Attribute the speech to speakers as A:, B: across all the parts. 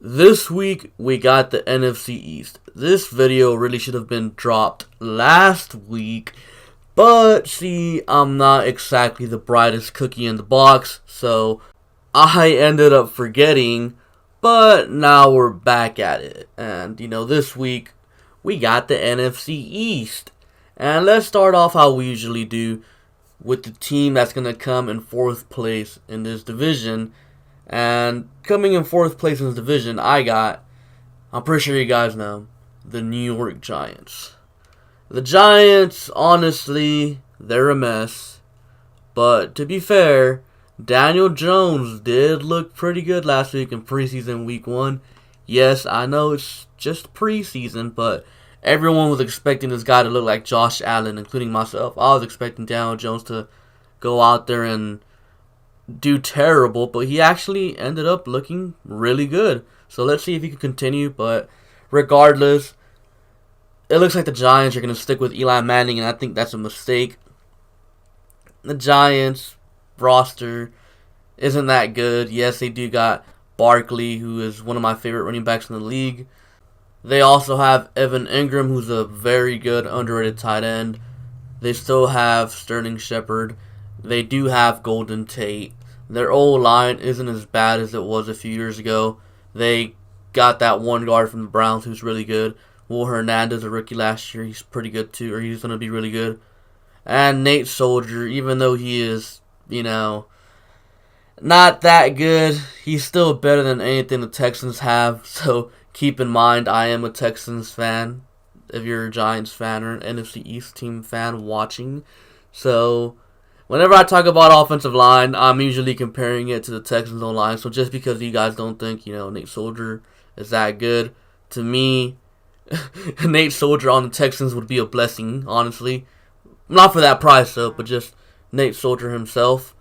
A: This week we got the NFC East. This video really should have been dropped last week, but see, I'm not exactly the brightest cookie in the box, so I ended up forgetting, but now we're back at it. And this week we got the NFC East. And let's start off how we usually do with the team that's going to come in fourth place in this division. And coming in fourth place in this division, I'm pretty sure you guys know, the New York Giants. The Giants, honestly, they're a mess. But to be fair, Daniel Jones did look pretty good last week in preseason week 1. Yes, I know it's just preseason, but everyone was expecting this guy to look like Josh Allen, including myself. I was expecting Daniel Jones to go out there and do terrible, but he actually ended up looking really good. So let's see if he can continue, but regardless, it looks like the Giants are going to stick with Eli Manning, and I think that's a mistake. The Giants roster isn't that good. Yes, they do got Barkley, who is one of my favorite running backs in the league. They also have Evan Ingram, who's a very good underrated tight end. They still have Sterling Shepard. They do have Golden Tate. Their O-line isn't as bad as it was a few years ago. They got that one guard from the Browns who's really good. Will Hernandez, a rookie last year, he's pretty good too, or he's going to be really good. And Nate Soldier, even though he is, not that good, he's still better than anything the Texans have. So keep in mind, I am a Texans fan. If you're a Giants fan or an NFC East team fan watching. So whenever I talk about offensive line, I'm usually comparing it to the Texans O-line. So just because you guys don't think, Nate Soldier is that good, to me, Nate Soldier on the Texans would be a blessing, honestly. Not for that price, though, but just Nate Soldier himself.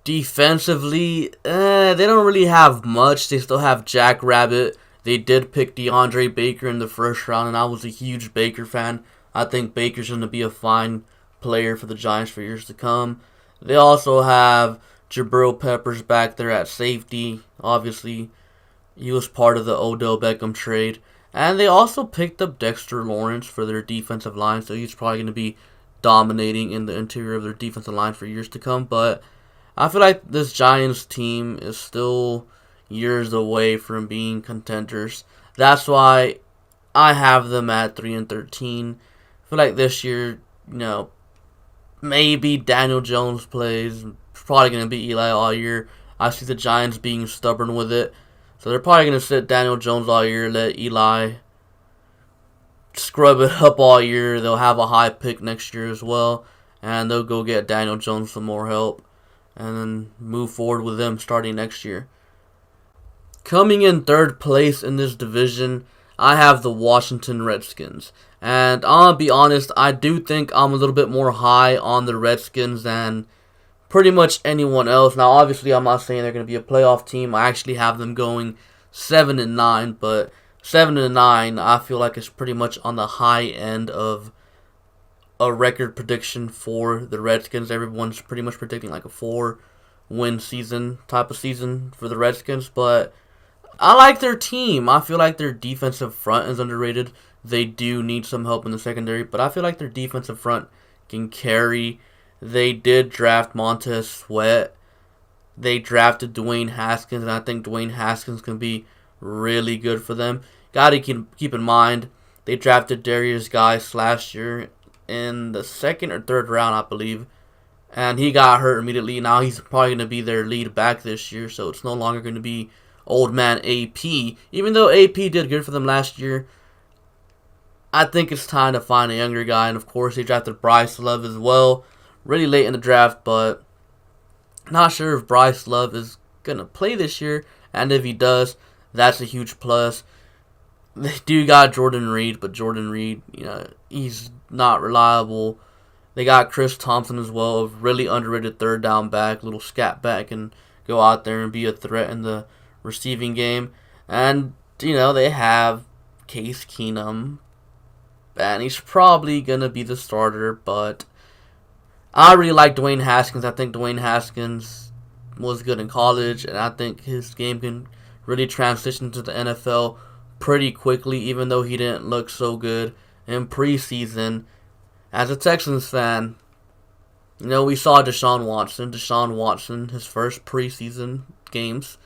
A: Defensively, they don't really have much. They still have Jack Rabbit. They did pick DeAndre Baker in the first round, and I was a huge Baker fan. I think Baker's going to be a fine player for the Giants for years to come. They also have Jabril Peppers back there at safety. Obviously, he was part of the Odell Beckham trade. And they also picked up Dexter Lawrence for their defensive line, so he's probably going to be dominating in the interior of their defensive line for years to come. But I feel like this Giants team is still years away from being contenders. That's why I have them at 3-13. I feel like this year, maybe Daniel Jones plays. Probably going to be Eli all year. I see the Giants being stubborn with it. So they're probably going to sit Daniel Jones all year, let Eli scrub it up all year. They'll have a high pick next year as well. And they'll go get Daniel Jones some more help. And then move forward with them starting next year. Coming in third place in this division, I have the Washington Redskins. And I'm going to be honest, I do think I'm a little bit more high on the Redskins than pretty much anyone else. Now, obviously, I'm not saying they're going to be a playoff team. I actually have them going 7-9, but 7-9, I feel like it's pretty much on the high end of a record prediction for the Redskins. Everyone's pretty much predicting like a 4-win season type of season for the Redskins, but I like their team. I feel like their defensive front is underrated. They do need some help in the secondary, but I feel like their defensive front can carry. They did draft Montez Sweat. They drafted Dwayne Haskins, and I think Dwayne Haskins can be really good for them. Gotta keep in mind, they drafted Darius Geis last year in the second or third round, I believe, and he got hurt immediately. Now he's probably going to be their lead back this year, so it's no longer going to be old man AP. Even though AP did good for them last year, I think it's time to find a younger guy, and of course they drafted Bryce Love as well, really late in the draft, but not sure if Bryce Love is going to play this year, and if he does, that's a huge plus. They do got Jordan Reed, but Jordan Reed, he's not reliable. They got Chris Thompson as well, a really underrated third down back, little scat back, and go out there and be a threat in the receiving game. And, they have Case Keenum, and he's probably going to be the starter, but I really like Dwayne Haskins. I think Dwayne Haskins was good in college, and I think his game can really transitioned to the NFL pretty quickly, even though he didn't look so good in preseason. As a Texans fan, we saw Deshaun Watson. Deshaun Watson, his first preseason games,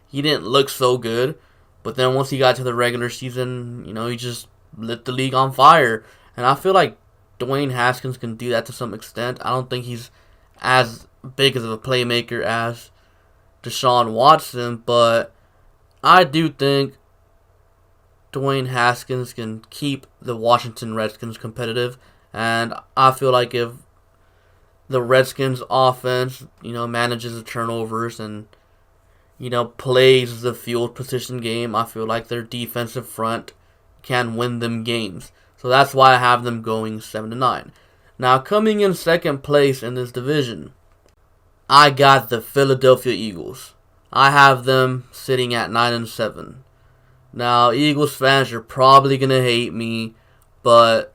A: he didn't look so good. But then once he got to the regular season, he just lit the league on fire. And I feel like Dwayne Haskins can do that to some extent. I don't think he's as big of a playmaker as Deshaun Watson, but I do think Dwayne Haskins can keep the Washington Redskins competitive. And I feel like if the Redskins offense, manages the turnovers and, plays the field position game, I feel like their defensive front can win them games. So that's why I have them going 7-9. Now, coming in second place in this division, I got the Philadelphia Eagles. I have them sitting at 9-7. Now, Eagles fans are probably going to hate me, but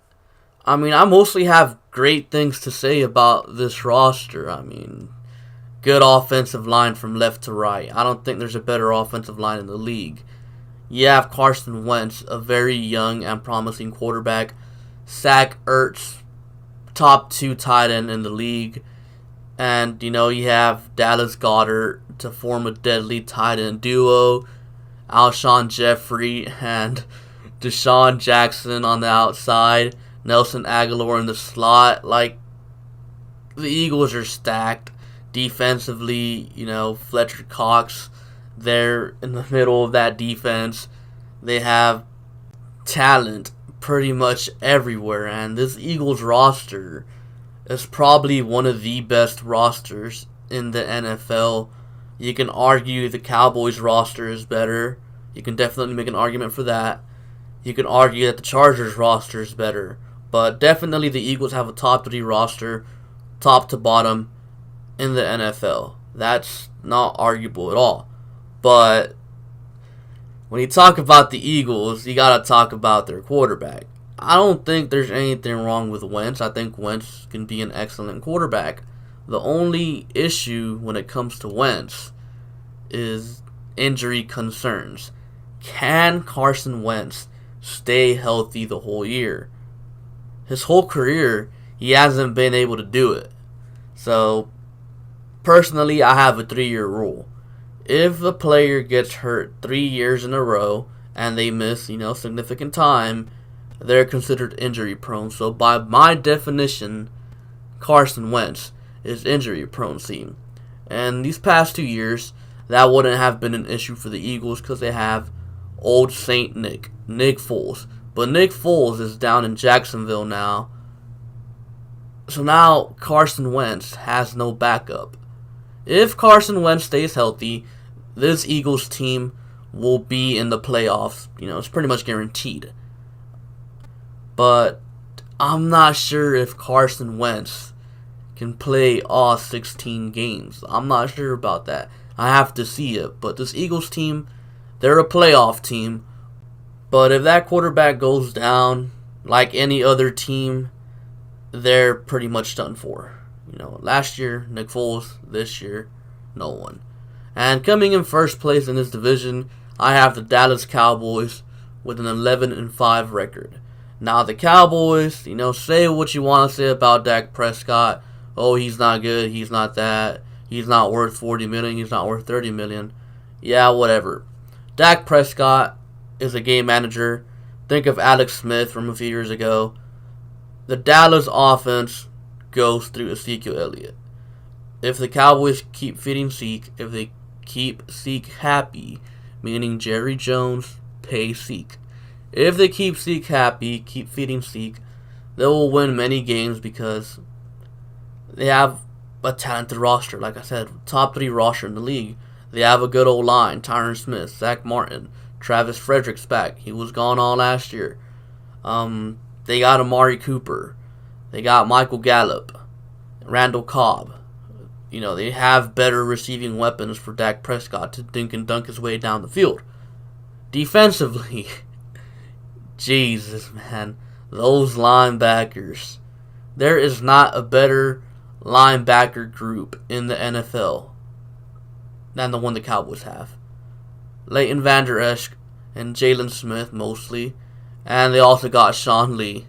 A: I mostly have great things to say about this roster. Good offensive line from left to right. I don't think there's a better offensive line in the league. You have Carson Wentz, a very young and promising quarterback. Zach Ertz, top 2 tight end in the league. And, you have Dallas Goedert to form a deadly tight end duo. Alshon Jeffrey and Deshaun Jackson on the outside. Nelson Aguilar in the slot. Like, the Eagles are stacked. Defensively, Fletcher Cox there in the middle of that defense. They have talent pretty much everywhere. And this Eagles roster is probably one of the best rosters in the NFL. You can argue the Cowboys roster is better. You can definitely make an argument for that. You can argue that the Chargers roster is better. But definitely the Eagles have a top 3 roster, top to bottom, in the NFL. That's not arguable at all. But when you talk about the Eagles, you gotta talk about their quarterback. I don't think there's anything wrong with Wentz. I think Wentz can be an excellent quarterback. The only issue when it comes to Wentz is injury concerns. Can Carson Wentz stay healthy the whole year? His whole career, he hasn't been able to do it. So, personally, I have a 3-year rule. If a player gets hurt 3 years in a row and they miss, significant time, they're considered injury prone. So by my definition, Carson Wentz is injury prone team. And these past 2 years, that wouldn't have been an issue for the Eagles because they have old Saint Nick Foles. But Nick Foles is down in Jacksonville now. So now Carson Wentz has no backup. If Carson Wentz stays healthy, this Eagles team will be in the playoffs. It's pretty much guaranteed. But I'm not sure if Carson Wentz can play all 16 games. I'm not sure about that. I have to see it. But this Eagles team, they're a playoff team. But if that quarterback goes down, like any other team, they're pretty much done for. Last year, Nick Foles. This year, no one. And coming in first place in this division, I have the Dallas Cowboys with an 11-5 record. Now, the Cowboys, say what you want to say about Dak Prescott. Oh, he's not good. He's not that. He's not worth $40 million. He's not worth $30 million. Yeah, whatever. Dak Prescott is a game manager. Think of Alex Smith from a few years ago. The Dallas offense goes through Ezekiel Elliott. If the Cowboys keep feeding Zeke, if they keep Zeke happy, meaning Jerry Jones, pay Zeke. If they keep Zeke happy, keep feeding Zeke, they will win many games because they have a talented roster. Like I said, top 3 roster in the league. They have a good old line. Tyron Smith, Zach Martin, Travis Frederick's back. He was gone all last year. They got Amari Cooper. They got Michael Gallup, Randall Cobb. They have better receiving weapons for Dak Prescott to dink and dunk his way down the field. Defensively, Jesus, man. Those linebackers. There is not a better linebacker group in the NFL than the one the Cowboys have. Leighton Vander Esch, and Jalen Smith mostly. And they also got Sean Lee.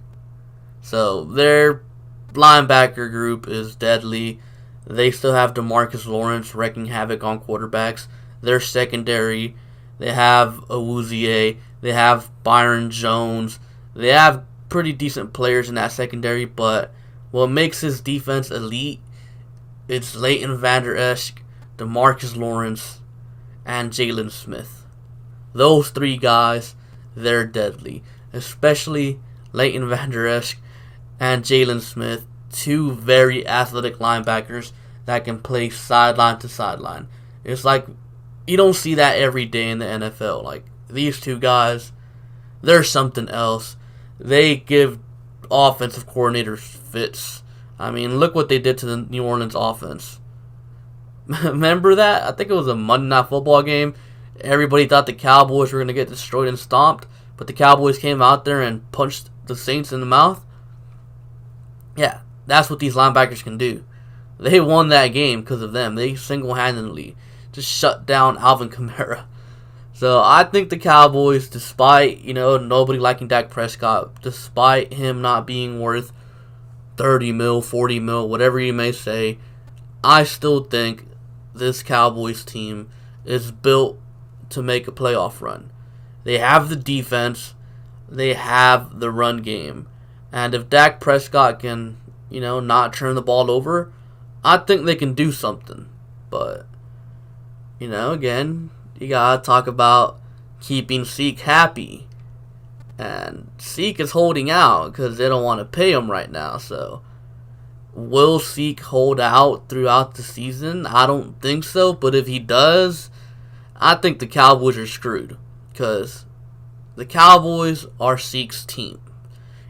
A: So their linebacker group is deadly. They still have DeMarcus Lawrence wreaking havoc on quarterbacks. Their secondary, they have Awuzie, they have Byron Jones. They have pretty decent players in that secondary, but what makes his defense elite is Leighton Vander Esch, DeMarcus Lawrence, and Jalen Smith. Those three guys, they're deadly. Especially Leighton Vander Esch and Jalen Smith, two very athletic linebackers that can play sideline to sideline. It's like you don't see that every day in the NFL. Like, these two guys, they're something else. They give offensive coordinators fits. I mean, look what they did to the New Orleans offense. Remember that? I think it was a Monday Night Football game. Everybody thought the Cowboys were going to get destroyed and stomped, but the Cowboys came out there and punched the Saints in the mouth. Yeah, that's what these linebackers can do. They won that game because of them. They single-handedly just shut down Alvin Kamara. So I think the Cowboys, despite, nobody liking Dak Prescott, despite him not being worth 30 mil, 40 mil, whatever you may say, I still think this Cowboys team is built to make a playoff run. They have the defense. They have the run game. And if Dak Prescott can, not turn the ball over, I think they can do something. But, again, you gotta talk about keeping Zeke happy. And Zeke is holding out because they don't want to pay him right now. So, will Zeke hold out throughout the season? I don't think so. But if he does, I think the Cowboys are screwed. Because the Cowboys are Zeke's team.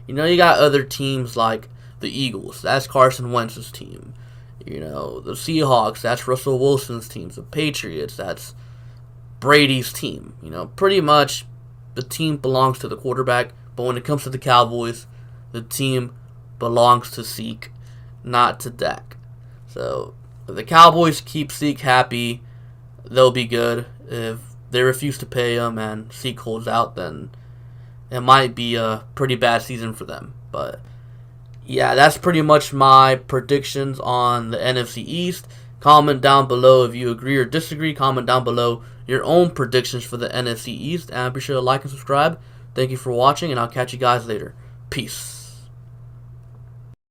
A: You got other teams like the Eagles. That's Carson Wentz's team. The Seahawks. That's Russell Wilson's team. The Patriots. That's Brady's team. Pretty much the team belongs to the quarterback. But when it comes to the Cowboys, the team belongs to Zeke, not to Dak. So if the Cowboys keep Zeke happy, they'll be good. If they refuse to pay him and Zeke holds out, then it might be a pretty bad season for them. But yeah, that's pretty much my predictions on the NFC East. Comment down below if you agree or disagree. Comment down below your own predictions for the NFC East. And be sure to like and subscribe. Thank you for watching, and I'll catch you guys later. Peace.